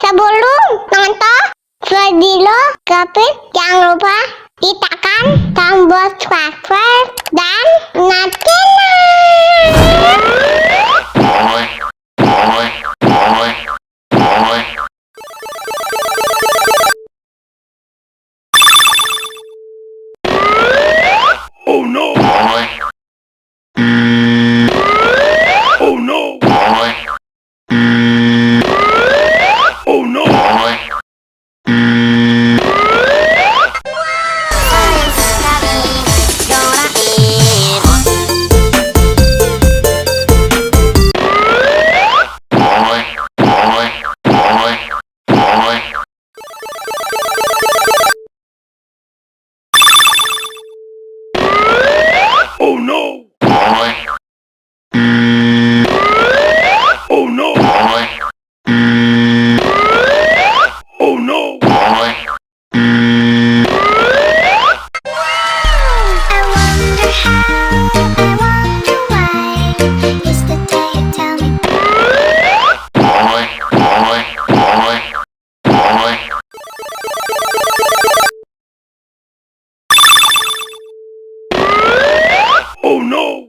Sebelum nonton video Gapit, jangan lupa tekan tombol subscribe dan nyalakan. Oh no! Oh no! Oh no! Oh no! Oh no! Oh no! I wonder how, I wonder why. It's the day you tell me. Oh no!